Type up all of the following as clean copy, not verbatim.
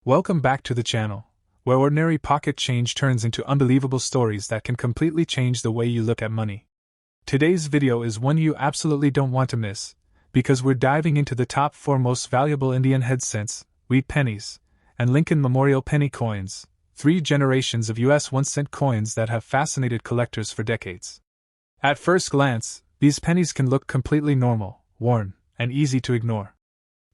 Welcome back to the channel, where ordinary pocket change turns into unbelievable stories that can completely change the way you look at money. Today's video is one you absolutely don't want to miss, because we're diving into the top 4 most valuable Indian head cents, wheat pennies, and Lincoln Memorial penny coins, 3 generations of US 1-cent coins that have fascinated collectors for decades. At first glance, these pennies can look completely normal, worn, and easy to ignore.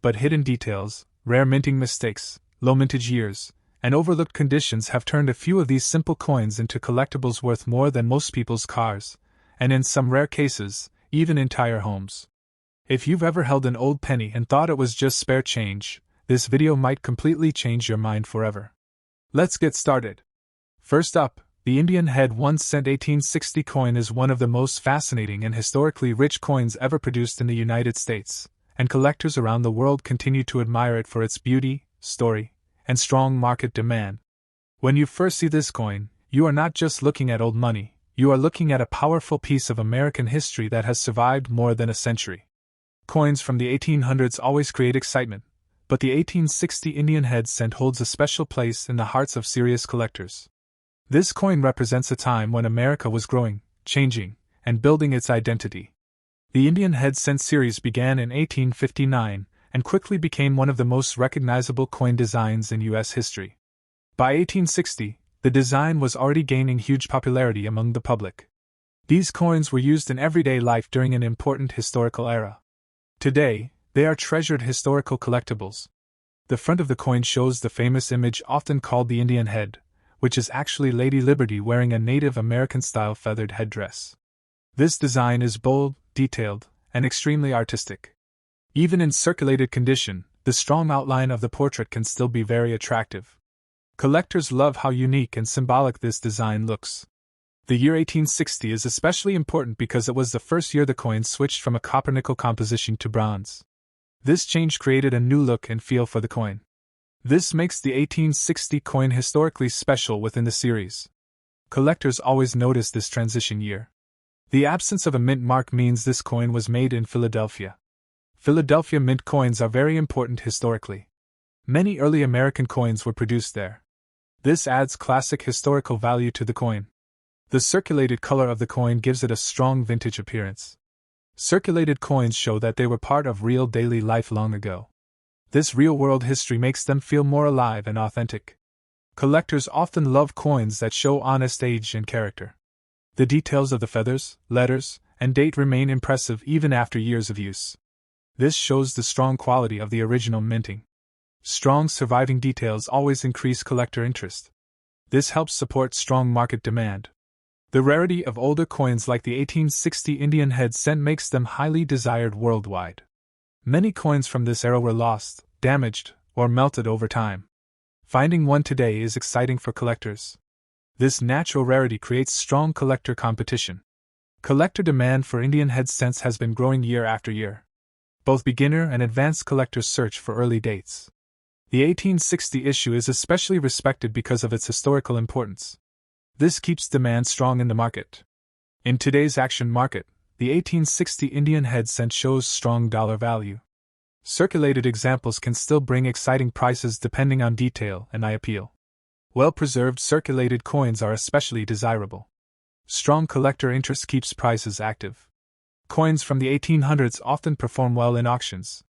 But hidden details, rare minting mistakes, low mintage years, and overlooked conditions have turned a few of these simple coins into collectibles worth more than most people's cars, and in some rare cases, even entire homes. If you've ever held an old penny and thought it was just spare change, this video might completely change your mind forever. Let's get started. First up, the Indian head 1-cent 1860 coin is one of the most fascinating and historically rich coins ever produced in the United States, and collectors around the world continue to admire it for its beauty, story, and strong market demand. When you first see this coin, you are not just looking at old money, you are looking at a powerful piece of American history that has survived more than a century. Coins from the 1800s always create excitement, but the 1860 Indian head cent holds a special place in the hearts of serious collectors. This coin represents a time when America was growing, changing, and building its identity. The Indian head cent series began in 1859 and quickly became one of the most recognizable coin designs in U.S. history. By 1860, the design was already gaining huge popularity among the public. These coins were used in everyday life during an important historical era. Today, they are treasured historical collectibles. The front of the coin shows the famous image often called the Indian head, which is actually Lady Liberty wearing a Native American-style feathered headdress. This design is bold, detailed, and extremely artistic. Even in circulated condition, the strong outline of the portrait can still be very attractive. Collectors love how unique and symbolic this design looks. The year 1860 is especially important because it was the first year the coin switched from a copper-nickel composition to bronze. This change created a new look and feel for the coin. This makes the 1860 coin historically special within the series. Collectors always notice this transition year. The absence of a mint mark means this coin was made in Philadelphia. Philadelphia mint coins are very important historically. Many early American coins were produced there. This adds classic historical value to the coin. The circulated color of the coin gives it a strong vintage appearance. Circulated coins show that they were part of real daily life long ago. This real-world history makes them feel more alive and authentic. Collectors often love coins that show honest age and character. The details of the feathers, letters, and date remain impressive even after years of use. This shows the strong quality of the original minting. Strong surviving details always increase collector interest. This helps support strong market demand. The rarity of older coins like the 1860 Indian head cent makes them highly desired worldwide. Many coins from this era were lost, damaged, or melted over time. Finding one today is exciting for collectors. This natural rarity creates strong collector competition. Collector demand for Indian head cents has been growing year after year. Both beginner and advanced collectors search for early dates. The 1860 issue is especially respected because of its historical importance. This keeps demand strong in the market. In today's action market, the 1860 Indian head cent shows strong dollar value. Circulated examples can still bring exciting prices depending on detail and eye appeal. Well-preserved circulated coins are especially desirable. Strong collector interest keeps prices active. Coins from the 1800s often perform well in auctions.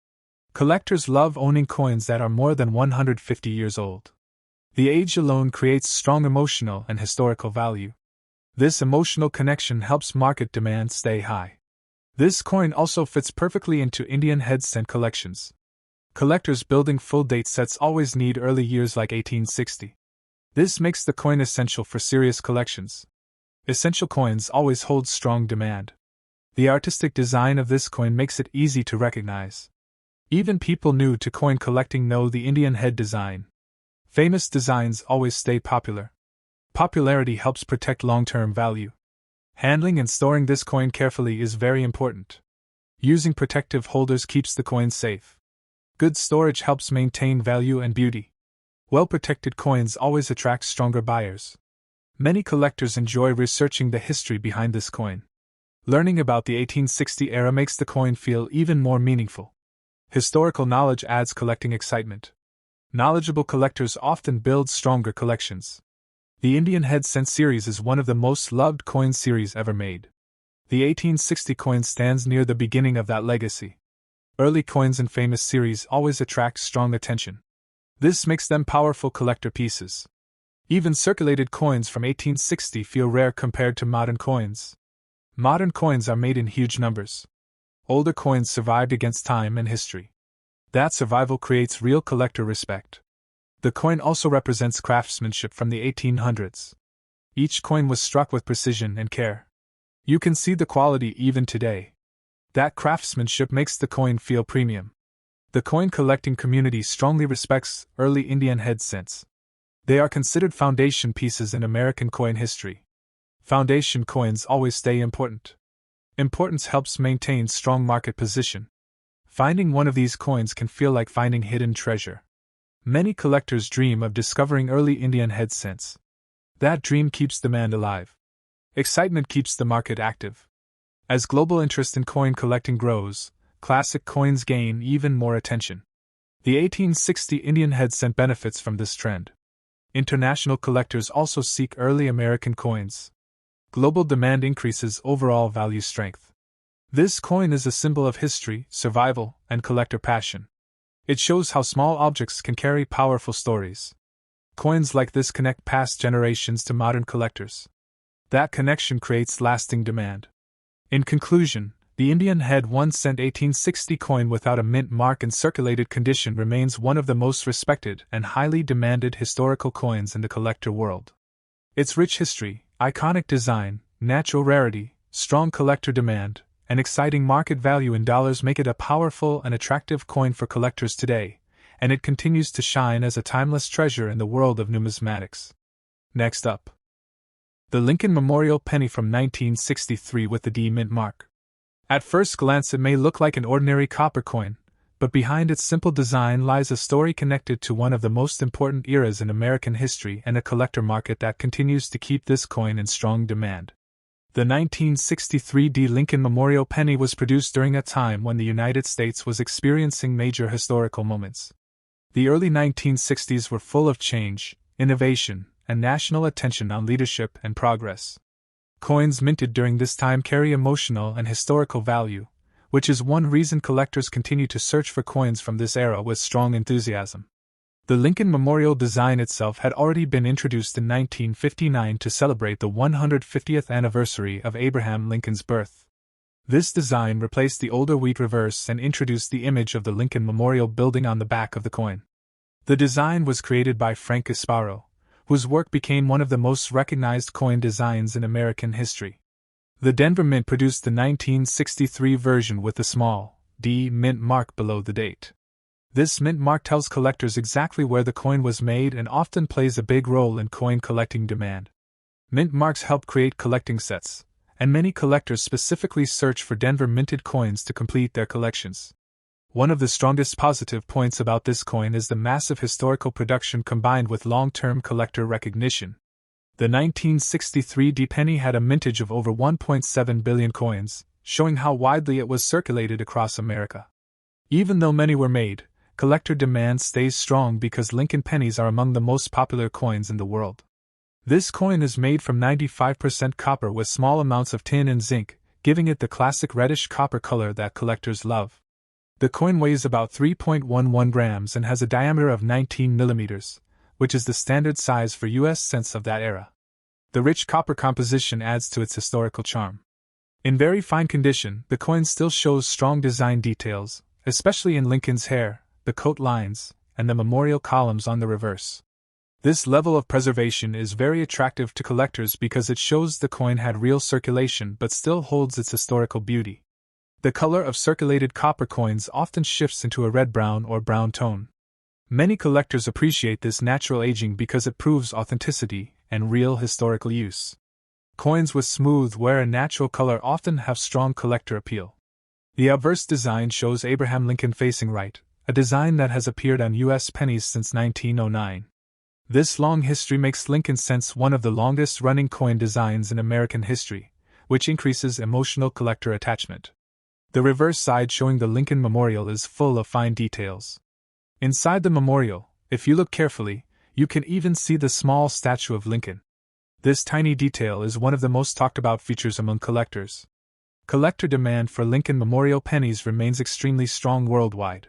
Collectors love owning coins that are more than 150 years old. The age alone creates strong emotional and historical value. This emotional connection helps market demand stay high. This coin also fits perfectly into Indian head cent collections. Collectors building full date sets always need early years like 1860. This makes the coin essential for serious collections. Essential coins always hold strong demand. The artistic design of this coin makes it easy to recognize. Even people new to coin collecting know the Indian head design. Famous designs always stay popular. Popularity helps protect long-term value. Handling and storing this coin carefully is very important. Using protective holders keeps the coin safe. Good storage helps maintain value and beauty. Well-protected coins always attract stronger buyers. Many collectors enjoy researching the history behind this coin. Learning about the 1860 era makes the coin feel even more meaningful. Historical knowledge adds collecting excitement. Knowledgeable collectors often build stronger collections. The Indian Head Cent series is one of the most loved coin series ever made. The 1860 coin stands near the beginning of that legacy. Early coins in famous series always attract strong attention. This makes them powerful collector pieces. Even circulated coins from 1860 feel rare compared to modern coins. Modern coins are made in huge numbers. Older coins survived against time and history. That survival creates real collector respect. The coin also represents craftsmanship from the 1800s. Each coin was struck with precision and care. You can see the quality even today. That craftsmanship makes the coin feel premium. The coin collecting community strongly respects early Indian head cents. They are considered foundation pieces in American coin history. Foundation coins always stay important. Importance helps maintain strong market position. Finding one of these coins can feel like finding hidden treasure. Many collectors dream of discovering early Indian head cents. That dream keeps demand alive. Excitement keeps the market active. As global interest in coin collecting grows, classic coins gain even more attention. The 1860 Indian head cent benefits from this trend. International collectors also seek early American coins. Global demand increases overall value strength. This coin is a symbol of history, survival, and collector passion. It shows how small objects can carry powerful stories. Coins like this connect past generations to modern collectors. That connection creates lasting demand. In conclusion, the Indian Head 1 cent 1860 coin without a mint mark in circulated condition remains one of the most respected and highly demanded historical coins in the collector world. Its rich history, iconic design, natural rarity, strong collector demand, and exciting market value in dollars make it a powerful and attractive coin for collectors today, and it continues to shine as a timeless treasure in the world of numismatics. Next up, the Lincoln Memorial Penny from 1963 with the D mint mark. At first glance it may look like an ordinary copper coin, but behind its simple design lies a story connected to one of the most important eras in American history and a collector market that continues to keep this coin in strong demand. The 1963 D. Lincoln Memorial Penny was produced during a time when the United States was experiencing major historical moments. The early 1960s were full of change, innovation, and national attention on leadership and progress. Coins minted during this time carry emotional and historical value, which is one reason collectors continue to search for coins from this era with strong enthusiasm. The Lincoln Memorial design itself had already been introduced in 1959 to celebrate the 150th anniversary of Abraham Lincoln's birth. This design replaced the older wheat reverse and introduced the image of the Lincoln Memorial building on the back of the coin. The design was created by Frank Gasparo, whose work became one of the most recognized coin designs in American history. The Denver Mint produced the 1963 version with a small D mint mark below the date. This mint mark tells collectors exactly where the coin was made and often plays a big role in coin collecting demand. Mint marks help create collecting sets, and many collectors specifically search for Denver minted coins to complete their collections. One of the strongest positive points about this coin is the massive historical production combined with long-term collector recognition. The 1963 D penny had a mintage of over 1.7 billion coins, showing how widely it was circulated across America. Even though many were made, collector demand stays strong because Lincoln pennies are among the most popular coins in the world. This coin is made from 95% copper with small amounts of tin and zinc, giving it the classic reddish copper color that collectors love. The coin weighs about 3.11 grams and has a diameter of 19 millimeters, which is the standard size for U.S. cents of that era. The rich copper composition adds to its historical charm. In very fine condition, the coin still shows strong design details, especially in Lincoln's hair, the coat lines, and the memorial columns on the reverse. This level of preservation is very attractive to collectors because it shows the coin had real circulation but still holds its historical beauty. The color of circulated copper coins often shifts into a red-brown or brown tone. Many collectors appreciate this natural aging because it proves authenticity and real historical use. Coins with smooth wear and natural color often have strong collector appeal. The obverse design shows Abraham Lincoln facing right, a design that has appeared on U.S. pennies since 1909. This long history makes Lincoln cents one of the longest-running coin designs in American history, which increases emotional collector attachment. The reverse side showing the Lincoln Memorial is full of fine details. Inside the memorial, If you look carefully, you can even see the small statue of Lincoln. This tiny detail is one of the most talked about features among collectors. Collector demand for Lincoln Memorial pennies remains extremely strong worldwide.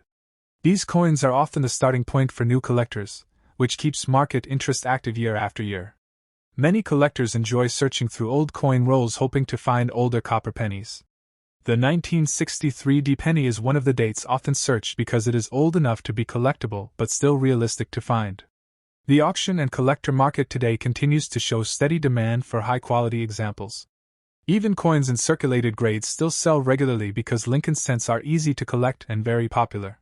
These coins are often the starting point for new collectors, which keeps market interest active year after year. Many collectors enjoy searching through old coin rolls hoping to find older copper pennies. The 1963 D penny is one of the dates often searched because it is old enough to be collectible but still realistic to find. The auction and collector market today continues to show steady demand for high-quality examples. Even coins in circulated grades still sell regularly because Lincoln cents are easy to collect and very popular.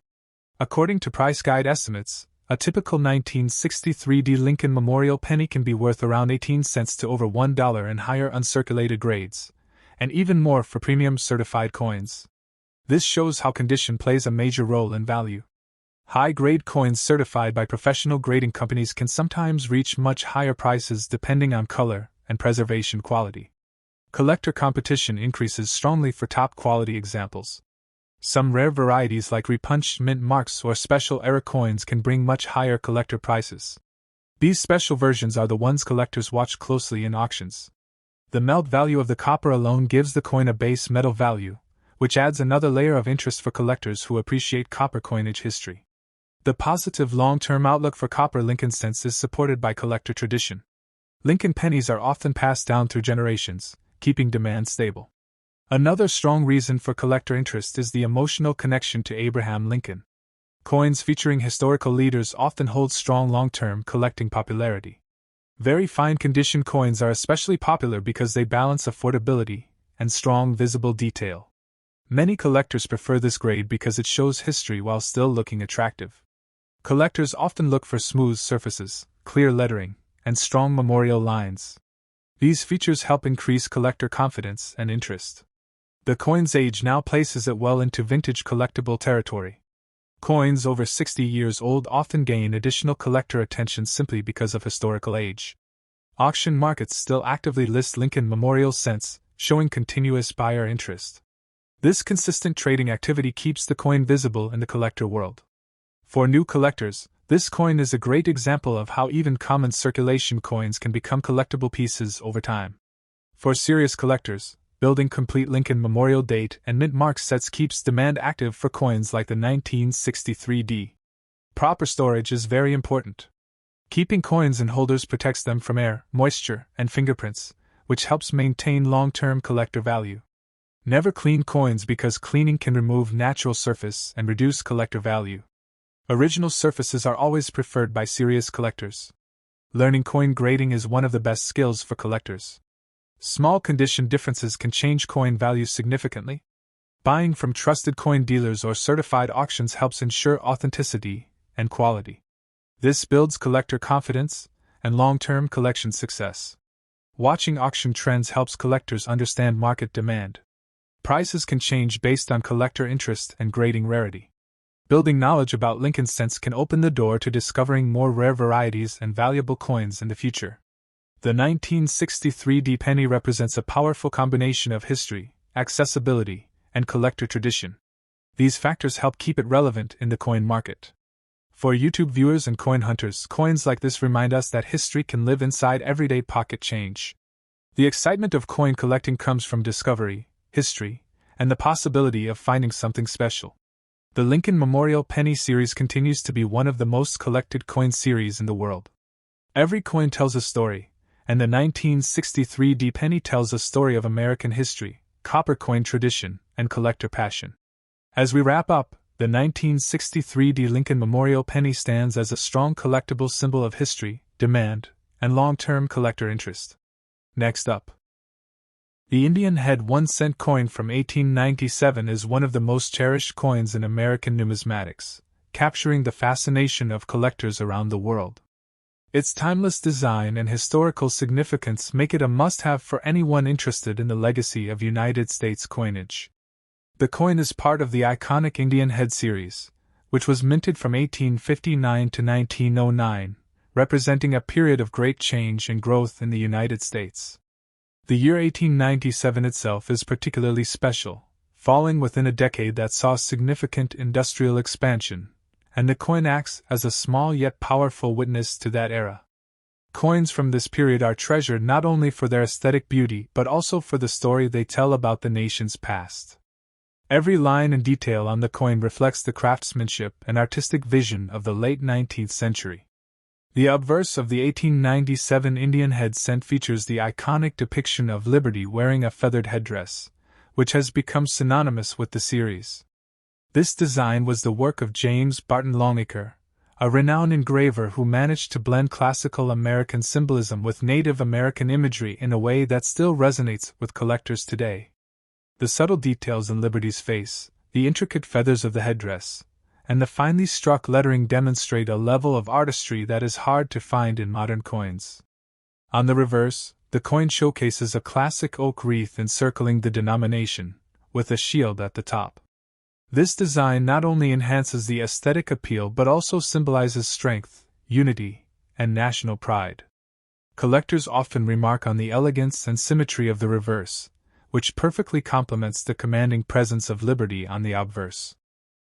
According to price guide estimates, a typical 1963 D Lincoln Memorial penny can be worth around 18 cents to over $1 in higher uncirculated grades, and even more for premium certified coins. This shows how condition plays a major role in value. High-grade coins certified by professional grading companies can sometimes reach much higher prices depending on color and preservation quality. Collector competition increases strongly for top-quality examples. Some rare varieties like repunched mint marks or special era coins can bring much higher collector prices. These special versions are the ones collectors watch closely in auctions. The melt value of the copper alone gives the coin a base metal value, which adds another layer of interest for collectors who appreciate copper coinage history. The positive long-term outlook for copper Lincoln cents is supported by collector tradition. Lincoln pennies are often passed down through generations, keeping demand stable. Another strong reason for collector interest is the emotional connection to Abraham Lincoln. Coins featuring historical leaders often hold strong long-term collecting popularity. Very fine condition coins are especially popular because they balance affordability and strong visible detail. Many collectors prefer this grade because it shows history while still looking attractive. Collectors often look for smooth surfaces, clear lettering, and strong memorial lines. These features help increase collector confidence and interest. The coin's age now places it well into vintage collectible territory. Coins over 60 years old often gain additional collector attention simply because of historical age. Auction markets still actively list Lincoln Memorial cents, showing continuous buyer interest. This consistent trading activity keeps the coin visible in the collector world. For new collectors, this coin is a great example of how even common circulation coins can become collectible pieces over time. For serious collectors, building complete Lincoln Memorial date and mint mark sets keeps demand active for coins like the 1963 D. Proper storage is very important. Keeping coins in holders protects them from air, moisture, and fingerprints, which helps maintain long-term collector value. Never clean coins because cleaning can remove natural surface and reduce collector value. Original surfaces are always preferred by serious collectors. Learning coin grading is one of the best skills for collectors. Small condition differences can change coin value significantly. Buying from trusted coin dealers or certified auctions helps ensure authenticity and quality. This builds collector confidence and long-term collection success. Watching auction trends helps collectors understand market demand. Prices can change based on collector interest and grading rarity. Building knowledge about Lincoln cents can open the door to discovering more rare varieties and valuable coins in the future. The 1963 D penny represents a powerful combination of history, accessibility, and collector tradition. These factors help keep it relevant in the coin market. For YouTube viewers and coin hunters, coins like this remind us that history can live inside everyday pocket change. The excitement of coin collecting comes from discovery, history, and the possibility of finding something special. The Lincoln Memorial Penny series continues to be one of the most collected coin series in the world. Every coin tells a story, and the 1963 D penny tells a story of American history, copper coin tradition, and collector passion. As we wrap up, the 1963 D Lincoln Memorial Penny stands as a strong collectible symbol of history, demand, and long-term collector interest. Next up, the Indian head 1-cent coin from 1897 is one of the most cherished coins in American numismatics, capturing the fascination of collectors around the world. Its timeless design and historical significance make it a must-have for anyone interested in the legacy of United States coinage. The coin is part of the iconic Indian head series, which was minted from 1859 to 1909, representing a period of great change and growth in the United States. The year 1897 itself is particularly special, falling within a decade that saw significant industrial expansion and the coin acts as a small yet powerful witness to that era. Coins from this period are treasured not only for their aesthetic beauty but also for the story they tell about the nation's past. Every line and detail on the coin reflects the craftsmanship and artistic vision of the late 19th century. The obverse of the 1897 Indian head cent features the iconic depiction of Liberty wearing a feathered headdress, which has become synonymous with the series. This design was the work of James Barton Longacre, a renowned engraver who managed to blend classical American symbolism with Native American imagery in a way that still resonates with collectors today. The subtle details in Liberty's face, the intricate feathers of the headdress, and the finely struck lettering demonstrate a level of artistry that is hard to find in modern coins. On the reverse, the coin showcases a classic oak wreath encircling the denomination, with a shield at the top. This design not only enhances the aesthetic appeal but also symbolizes strength, unity, and national pride. Collectors often remark on the elegance and symmetry of the reverse, which perfectly complements the commanding presence of Liberty on the obverse.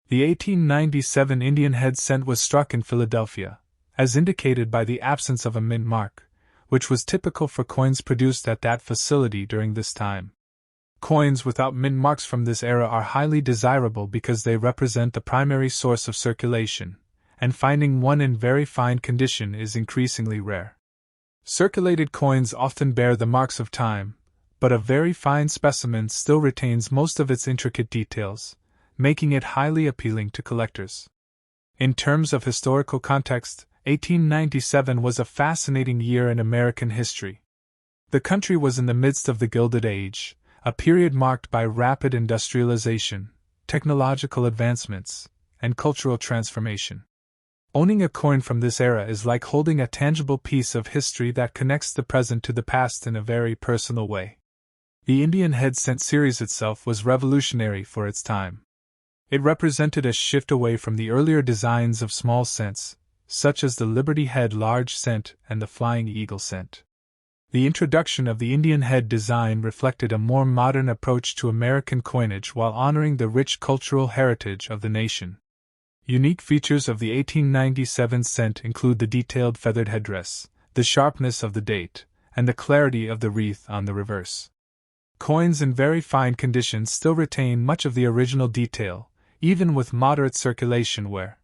The 1897 Indian head cent was struck in Philadelphia, as indicated by the absence of a mint mark, which was typical for coins produced at that facility during this time. Coins without mint marks from this era are highly desirable because they represent the primary source of circulation, and finding one in very fine condition is increasingly rare. Circulated coins often bear the marks of time, but a very fine specimen still retains most of its intricate details, making it highly appealing to collectors. In terms of historical context, 1897 was a fascinating year in American history. The country was in the midst of the Gilded Age, a period marked by rapid industrialization, technological advancements, and cultural transformation. Owning a coin from this era is like holding a tangible piece of history that connects the present to the past in a very personal way. The Indian head cent series itself was revolutionary for its time. It represented a shift away from the earlier designs of small cents, such as the Liberty Head large cent and the Flying Eagle cent. The introduction of the Indian head design reflected a more modern approach to American coinage while honoring the rich cultural heritage of the nation. Unique features of the 1897 cent include the detailed feathered headdress, the sharpness of the date, and the clarity of the wreath on the reverse. Coins in very fine condition still retain much of the original detail, even with moderate circulation wear.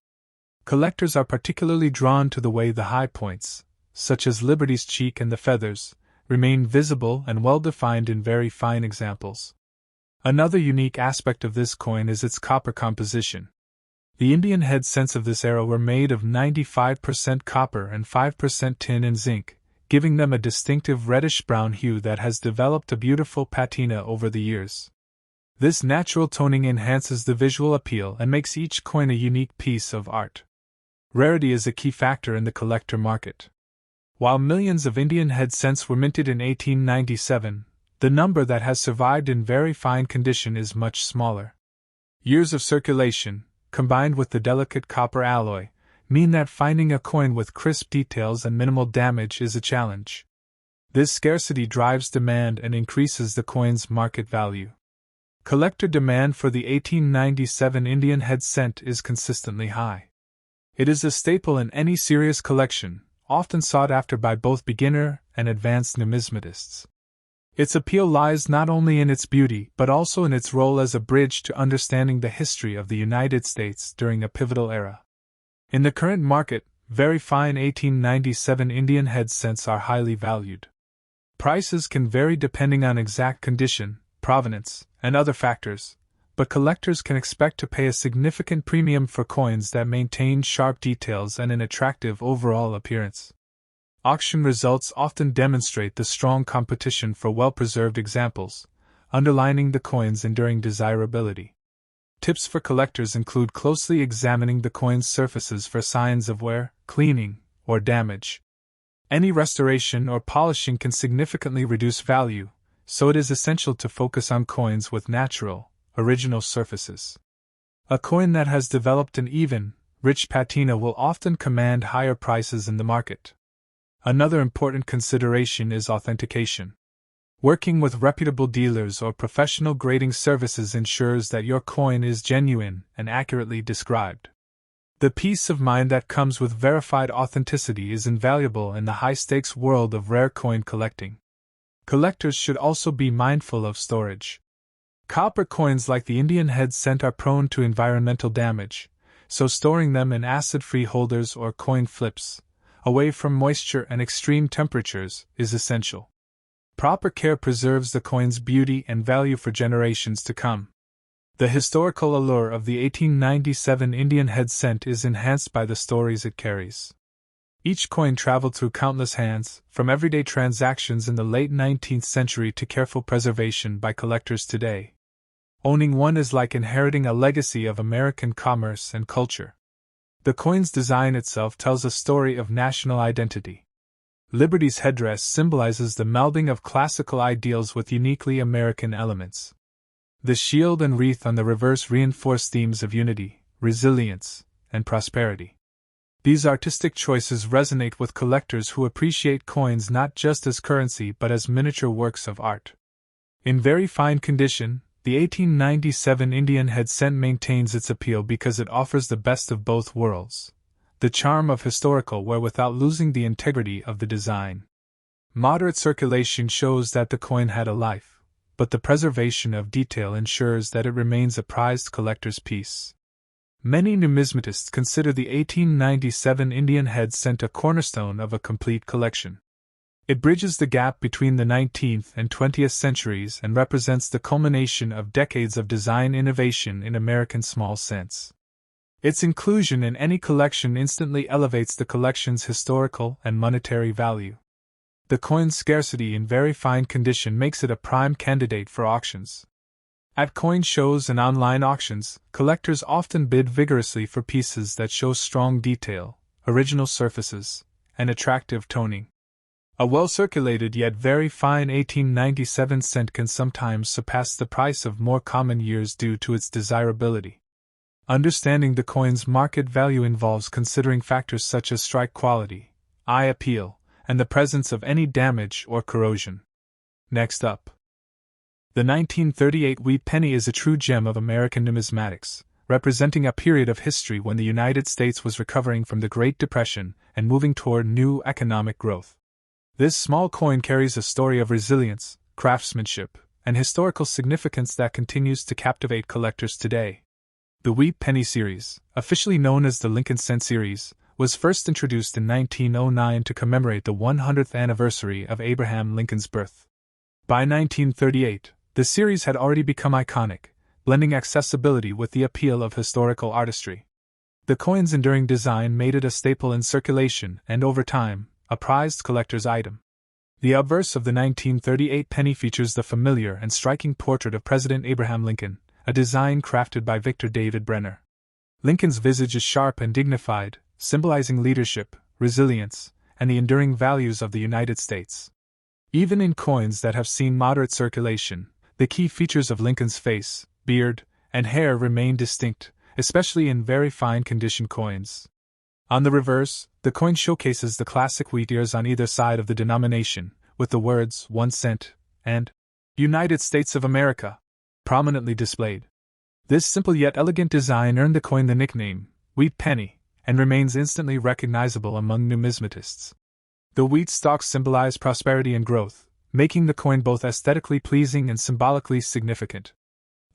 Collectors are particularly drawn to the way the high points, such as Liberty's cheek and the feathers, remain visible and well-defined in very fine examples. Another unique aspect of this coin is its copper composition. The Indian head cents of this era were made of 95% copper and 5% tin and zinc, giving them a distinctive reddish-brown hue that has developed a beautiful patina over the years. This natural toning enhances the visual appeal and makes each coin a unique piece of art. Rarity is a key factor in the collector market. While millions of Indian head cents were minted in 1897, the number that has survived in very fine condition is much smaller. Years of circulation, combined with the delicate copper alloy, mean that finding a coin with crisp details and minimal damage is a challenge. This scarcity drives demand and increases the coin's market value. Collector demand for the 1897 Indian head cent is consistently high. It is a staple in any serious collection, often sought after by both beginner and advanced numismatists. Its appeal lies not only in its beauty but also in its role as a bridge to understanding the history of the United States during a pivotal era. In the current market, very fine 1897 Indian head cents are highly valued. Prices can vary depending on exact condition, provenance, and other factors, but collectors can expect to pay a significant premium for coins that maintain sharp details and an attractive overall appearance. Auction results often demonstrate the strong competition for well-preserved examples, underlining the coin's enduring desirability. Tips for collectors include closely examining the coin's surfaces for signs of wear, cleaning, or damage. Any restoration or polishing can significantly reduce value, so it is essential to focus on coins with natural, original surfaces. A coin that has developed an even, rich patina will often command higher prices in the market. Another important consideration is authentication. Working with reputable dealers or professional grading services ensures that your coin is genuine and accurately described. The peace of mind that comes with verified authenticity is invaluable in the high-stakes world of rare coin collecting. Collectors should also be mindful of storage. Copper coins like the Indian head cent are prone to environmental damage, so storing them in acid-free holders or coin flips, away from moisture and extreme temperatures, is essential. Proper care preserves the coin's beauty and value for generations to come. The historical allure of the 1897 Indian head cent is enhanced by the stories it carries. Each coin traveled through countless hands, from everyday transactions in the late 19th century to careful preservation by collectors today. Owning one is like inheriting a legacy of American commerce and culture. The coin's design itself tells a story of national identity. Liberty's headdress symbolizes the melding of classical ideals with uniquely American elements. The shield and wreath on the reverse reinforce themes of unity, resilience, and prosperity. These artistic choices resonate with collectors who appreciate coins not just as currency but as miniature works of art. In very fine condition, the 1897 Indian head cent maintains its appeal because it offers the best of both worlds: the charm of historical wear without losing the integrity of the design. Moderate circulation shows that the coin had a life, but the preservation of detail ensures that it remains a prized collector's piece. Many numismatists consider the 1897 Indian head cent a cornerstone of a complete collection. It bridges the gap between the 19th and 20th centuries and represents the culmination of decades of design innovation in American small cents. Its inclusion in any collection instantly elevates the collection's historical and monetary value. The coin's scarcity in very fine condition makes it a prime candidate for auctions. At coin shows and online auctions, collectors often bid vigorously for pieces that show strong detail, original surfaces, and attractive toning. A well-circulated yet very fine 1897 cent can sometimes surpass the price of more common years due to its desirability. Understanding the coin's market value involves considering factors such as strike quality, eye appeal, and the presence of any damage or corrosion. Next up, the 1938 wheat penny is a true gem of American numismatics, representing a period of history when the United States was recovering from the Great Depression and moving toward new economic growth. This small coin carries a story of resilience, craftsmanship, and historical significance that continues to captivate collectors today. The Wheat Penny series, officially known as the Lincoln Cent series, was first introduced in 1909 to commemorate the 100th anniversary of Abraham Lincoln's birth. By 1938, the series had already become iconic, blending accessibility with the appeal of historical artistry. The coin's enduring design made it a staple in circulation and, over time, a prized collector's item. The obverse of the 1938 penny features the familiar and striking portrait of President Abraham Lincoln, a design crafted by Victor David Brenner. Lincoln's visage is sharp and dignified, symbolizing leadership, resilience, and the enduring values of the United States. Even in coins that have seen moderate circulation, the key features of Lincoln's face, beard, and hair remain distinct, especially in very fine condition coins. On the reverse, the coin showcases the classic wheat ears on either side of the denomination, with the words 1 cent and United States of America prominently displayed. This simple yet elegant design earned the coin the nickname Wheat Penny and remains instantly recognizable among numismatists. The wheat stalks symbolize prosperity and growth, making the coin both aesthetically pleasing and symbolically significant.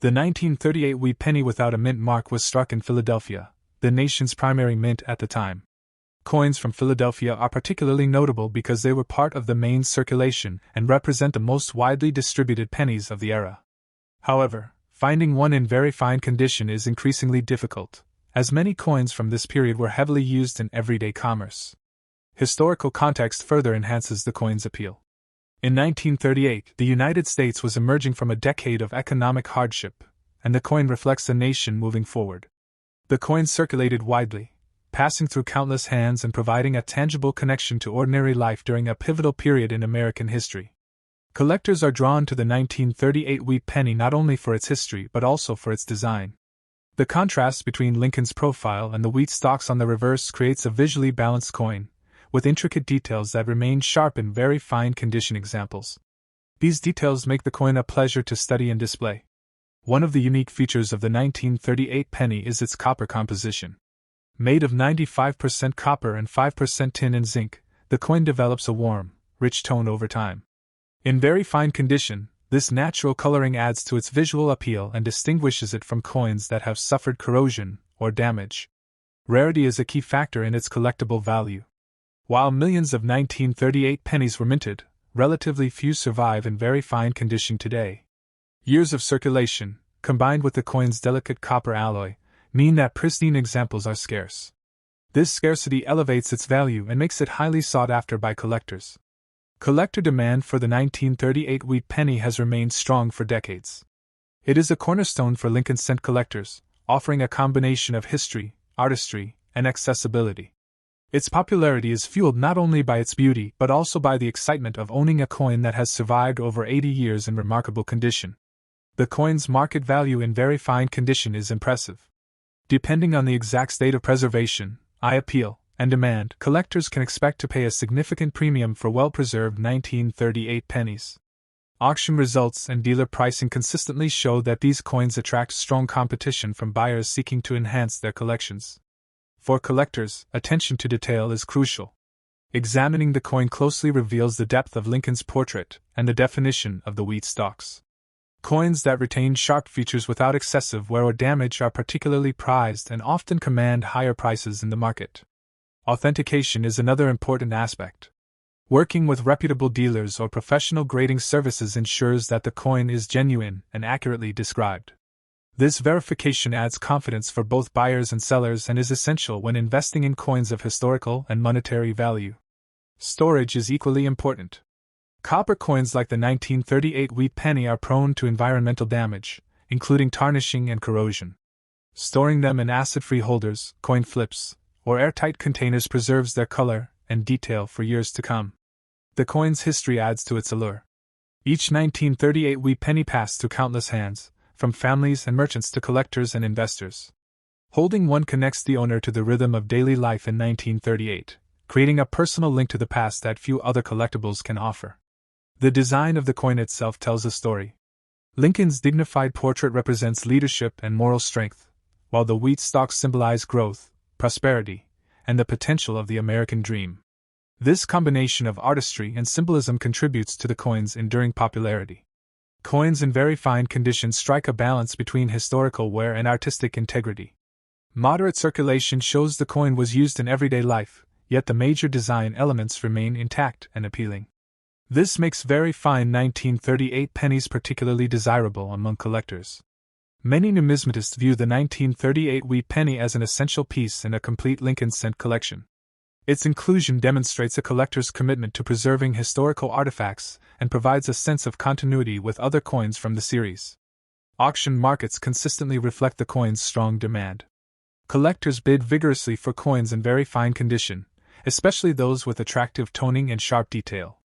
The 1938 wheat penny without a mint mark was struck in Philadelphia, the nation's primary mint at the time. Coins from Philadelphia are particularly notable because they were part of the main circulation and represent the most widely distributed pennies of the era. However, finding one in very fine condition is increasingly difficult, as many coins from this period were heavily used in everyday commerce. Historical context further enhances the coin's appeal. In 1938, the United States was emerging from a decade of economic hardship, and the coin reflects the nation moving forward. The coin circulated widely, passing through countless hands and providing a tangible connection to ordinary life during a pivotal period in American history. Collectors are drawn to the 1938 wheat penny not only for its history but also for its design. The contrast between Lincoln's profile and the wheat stalks on the reverse creates a visually balanced coin, with intricate details that remain sharp in very fine condition examples. These details make the coin a pleasure to study and display. One of the unique features of the 1938 penny is its copper composition. Made of 95% copper and 5% tin and zinc, the coin develops a warm, rich tone over time. In very fine condition, this natural coloring adds to its visual appeal and distinguishes it from coins that have suffered corrosion or damage. Rarity is a key factor in its collectible value. While millions of 1938 pennies were minted, relatively few survive in very fine condition today. Years of circulation, combined with the coin's delicate copper alloy, mean that pristine examples are scarce. This scarcity elevates its value and makes it highly sought after by collectors. Collector demand for the 1938 wheat penny has remained strong for decades. It is a cornerstone for Lincoln cent collectors, offering a combination of history, artistry, and accessibility. Its popularity is fueled not only by its beauty but also by the excitement of owning a coin that has survived over 80 years in remarkable condition. The coin's market value in very fine condition is impressive. Depending on the exact state of preservation, eye appeal, and demand, collectors can expect to pay a significant premium for well-preserved 1938 pennies. Auction results and dealer pricing consistently show that these coins attract strong competition from buyers seeking to enhance their collections. For collectors, attention to detail is crucial. Examining the coin closely reveals the depth of Lincoln's portrait and the definition of the wheat stalks. Coins that retain sharp features without excessive wear or damage are particularly prized and often command higher prices in the market. Authentication is another important aspect. Working with reputable dealers or professional grading services ensures that the coin is genuine and accurately described. This verification adds confidence for both buyers and sellers and is essential when investing in coins of historical and monetary value. Storage is equally important. Copper coins like the 1938 wheat penny are prone to environmental damage, including tarnishing and corrosion. Storing them in acid-free holders, coin flips, or airtight containers preserves their color and detail for years to come. The coin's history adds to its allure. Each 1938 wheat penny passed through countless hands, from families and merchants to collectors and investors. Holding one connects the owner to the rhythm of daily life in 1938, creating a personal link to the past that few other collectibles can offer. The design of the coin itself tells a story. Lincoln's dignified portrait represents leadership and moral strength, while the wheat stalks symbolize growth, prosperity, and the potential of the American dream. This combination of artistry and symbolism contributes to the coin's enduring popularity. Coins in very fine condition strike a balance between historical wear and artistic integrity. Moderate circulation shows the coin was used in everyday life, yet the major design elements remain intact and appealing. This makes very fine 1938 pennies particularly desirable among collectors. Many numismatists view the 1938 wheat penny as an essential piece in a complete Lincoln cent collection. Its inclusion demonstrates a collector's commitment to preserving historical artifacts and provides a sense of continuity with other coins from the series. Auction markets consistently reflect the coin's strong demand. Collectors bid vigorously for coins in very fine condition, especially those with attractive toning and sharp detail.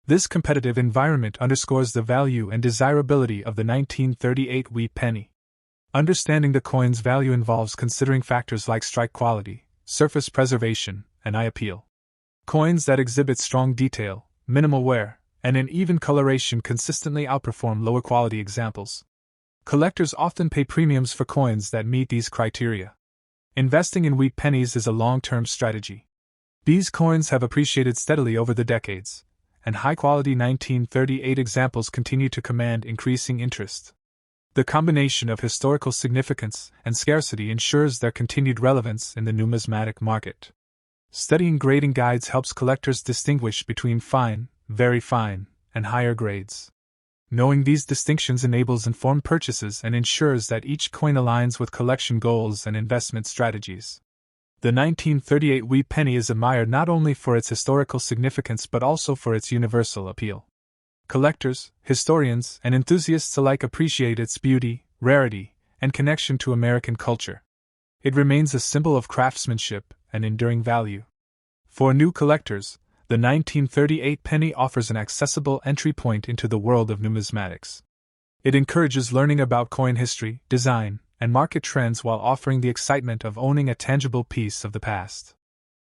This competitive environment underscores the value and desirability of the 1938 wheat penny. Understanding the coin's value involves considering factors like strike quality, surface preservation, and eye appeal. Coins that exhibit strong detail, minimal wear, and an even coloration consistently outperform lower quality examples. Collectors often pay premiums for coins that meet these criteria. Investing in wheat pennies is a long-term strategy. These coins have appreciated steadily over the decades, and high-quality 1938 examples continue to command increasing interest. The combination of historical significance and scarcity ensures their continued relevance in the numismatic market. Studying grading guides helps collectors distinguish between fine, very fine, and higher grades. Knowing these distinctions enables informed purchases and ensures that each coin aligns with collection goals and investment strategies. The 1938 wheat penny is admired not only for its historical significance but also for its universal appeal. Collectors, historians, and enthusiasts alike appreciate its beauty, rarity, and connection to American culture. It remains a symbol of craftsmanship and enduring value. For new collectors, the 1938 penny offers an accessible entry point into the world of numismatics. It encourages learning about coin history, design, and market trends while offering the excitement of owning a tangible piece of the past.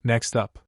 Next up,